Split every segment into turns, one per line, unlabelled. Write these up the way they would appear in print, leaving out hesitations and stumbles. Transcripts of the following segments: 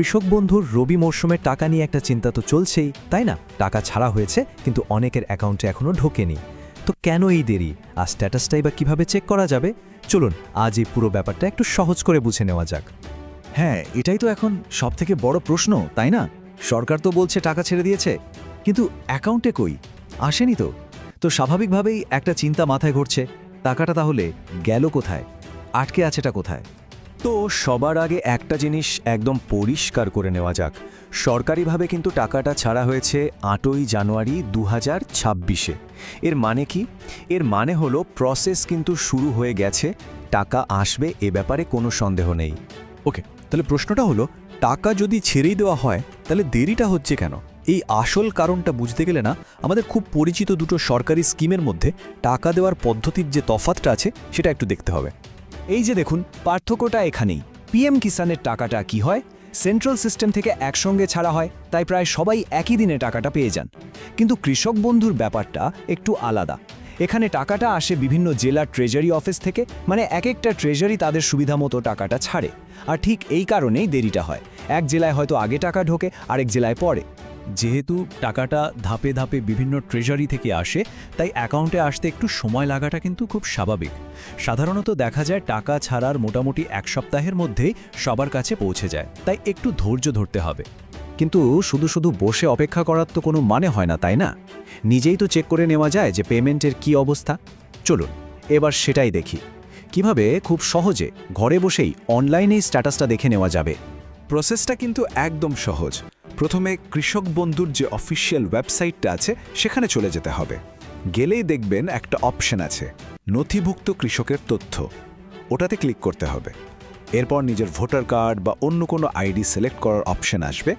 কৃষক বন্ধুর রবি মরশুমের টাকা নিয়ে একটা চিন্তা তো চলছেই, তাই না? টাকা ছাড়া হয়েছে কিন্তু অনেকের অ্যাকাউন্টে এখনও ঢোকেনি। তো কেন এই দেরি, আর স্ট্যাটাসটাই বা কীভাবে চেক করা যাবে? চলুন আজ এই পুরো ব্যাপারটা একটু সহজ করে বুঝে নেওয়া যাক।
হ্যাঁ, এটাই তো এখন সবথেকে বড় প্রশ্ন, তাই না? সরকার তো বলছে টাকা ছেড়ে দিয়েছে, কিন্তু অ্যাকাউন্টে কই আসেনি তো। তো স্বাভাবিকভাবেই একটা চিন্তা মাথায় ঘুরছে, টাকাটা তাহলে গেল কোথায়, আটকে আছেটা কোথায়?
তো সবার আগে একটা জিনিস একদম পরিষ্কার করে নেওয়া যাক। সরকারিভাবে কিন্তু টাকাটা ছাড়া হয়েছে 8ই জানুয়ারি 2026-এ। এর মানে কি? এর মানে হলো প্রসেস কিন্তু শুরু হয়ে গেছে, টাকা আসবে এ ব্যাপারে কোনো সন্দেহ নেই।
ওকে, তাহলে প্রশ্নটা হলো, টাকা যদি ছেড়েই দেওয়া হয় তাহলে দেরিটা হচ্ছে কেন? এই আসল কারণটা বুঝতে গেলে না আমাদের খুব পরিচিত দুটো সরকারি স্কিমের মধ্যে টাকা দেওয়ার পদ্ধতির যে তফাৎটা আছে সেটা একটু দেখতে হবে।
এই যে দেখুন, পার্থক্যটা এখানেই। পিএম কিষানের টাকাটা কি হয়, সেন্ট্রাল সিস্টেম থেকে একসঙ্গে ছাড়া হয়, তাই প্রায় সবাই একই দিনে টাকাটা পেয়ে যান। কিন্তু কৃষক বন্ধুর ব্যাপারটা একটু আলাদা। এখানে টাকাটা আসে বিভিন্ন জেলার ট্রেজারি অফিস থেকে, মানে এক একটা ট্রেজারি তাদের সুবিধা মতো টাকাটা ছাড়ে। আর ঠিক এই কারণেই দেরিটা হয়। এক জেলায় হয়তো আগে টাকা ঢোকে, আরেক জেলায় পরে।
যেহেতু টাকাটা ধাপে ধাপে বিভিন্ন ট্রেজারি থেকে আসে, তাই অ্যাকাউন্টে আসতে একটু সময় লাগাটা কিন্তু খুব স্বাভাবিক। সাধারণত দেখা যায় টাকা ছাড়ার মোটামুটি 1 সপ্তাহের মধ্যেই সবার কাছে পৌঁছে যায়, তাই একটু ধৈর্য ধরতে হবে।
কিন্তু শুধু শুধু বসে অপেক্ষা করার তো কোনো মানে হয় না, তাই না? নিজেই তো চেক করে নেওয়া যায় যে পেমেন্টের কি অবস্থা। চলুন এবার সেটাই দেখি, কিভাবে খুব সহজে ঘরে বসেই অনলাইনেই স্ট্যাটাসটা দেখে নেওয়া যাবে।
প্রসেসটা কিন্তু একদম সহজ। প্রথমে কৃষক বন্ধুর যে অফিসিয়াল ওয়েবসাইটটা আছে সেখানে চলে যেতে হবে। গেলেই দেখবেন একটা অপশন আছে, নথিভুক্ত কৃষকের তথ্য। ওটাতে ক্লিক করতে হবে। এরপর নিজের ভোটার কার্ড বা অন্য কোনো আইডি সিলেক্ট করার অপশন আসবে।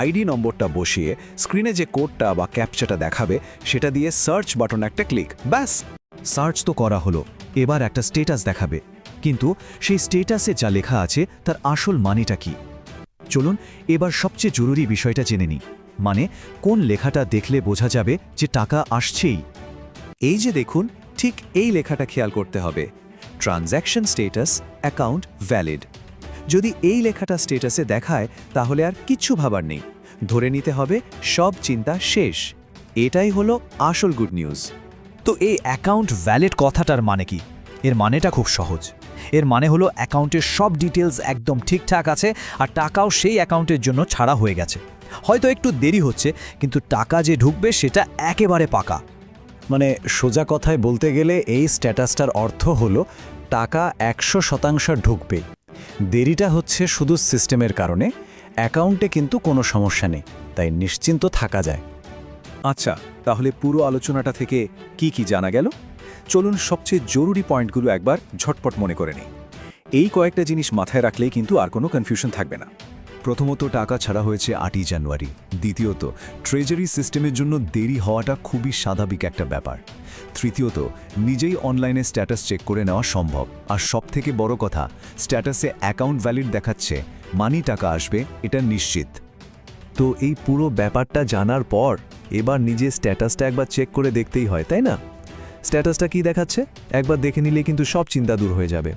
আইডি নম্বরটা বসিয়ে স্ক্রিনে যে কোডটা বা ক্যাপচাটা দেখাবে সেটা দিয়ে সার্চ বাটন একটা ক্লিক, ব্যাস।
সার্চ তো করা হলো, এবার একটা স্টেটাস দেখাবে। কিন্তু সেই স্টেটাসে যা লেখা আছে তার আসল মানেটা কি? চলুন এবার সবচেয়ে জরুরি বিষয়টা জেনে নিই, মানে কোন লেখাটা দেখলে বোঝা যাবে যে টাকা আসছেই।
এই যে দেখুন, ঠিক এই লেখাটা খেয়াল করতে হবে, ট্রানজ্যাকশন স্টেটাস অ্যাকাউন্ট ভ্যালিড। যদি এই লেখাটা স্টেটাসে দেখায় তাহলে আর কিচ্ছু ভাবার নেই, ধরে নিতে হবে সব চিন্তা শেষ। এটাই হলো আসল গুড নিউজ।
তো এই অ্যাকাউন্ট ভ্যালিড কথাটার মানে কি? এর মানেটা খুব সহজ। এর মানে হলো অ্যাকাউন্টের সব ডিটেলস একদম ঠিকঠাক আছে, আর টাকাও সেই অ্যাকাউন্টের জন্য ছাড়া হয়ে গেছে। হয়তো একটু দেরি হচ্ছে, কিন্তু টাকা যে ঢুকবে সেটা একেবারে পাকা।
মানে সোজা কথায় বলতে গেলে এই স্ট্যাটাসটার অর্থ হলো টাকা 100% ঢুকবে। দেরিটা হচ্ছে শুধু সিস্টেমের কারণে, অ্যাকাউন্টে কিন্তু কোনো সমস্যা নেই, তাই নিশ্চিন্ত থাকা যায়।
আচ্ছা, তাহলে পুরো আলোচনাটা থেকে কি কি জানা গেল? চলুন সবচেয়ে জরুরি পয়েন্টগুলো একবার ঝটপট মনে করে নিই। এই কয়েকটা জিনিস মাথায় রাখলেই কিন্তু আর কোনো কনফিউশন থাকবে না।
প্রথমত, টাকা ছাড়া হয়েছে 8ই জানুয়ারি। দ্বিতীয়ত, ট্রেজারি সিস্টেমের জন্য দেরি হওয়াটা খুবই স্বাভাবিক একটা ব্যাপার। তৃতীয়ত, নিজেই অনলাইনে স্ট্যাটাস চেক করে নেওয়া সম্ভব। আর সবথেকে বড় কথা, স্ট্যাটাসে অ্যাকাউন্ট ভ্যালিড দেখাচ্ছে, মানি টাকা আসবে, এটা নিশ্চিত। তো এই পুরো ব্যাপারটা জানার পর এবার নিজের স্ট্যাটাসটা একবার চেক করে দেখতেই হয়, তাই না? স্ট্যাটাসটা কি দেখাচ্ছে একবার দেখে নিলে কিন্তু সব চিন্তা দূর হয়ে যাবে।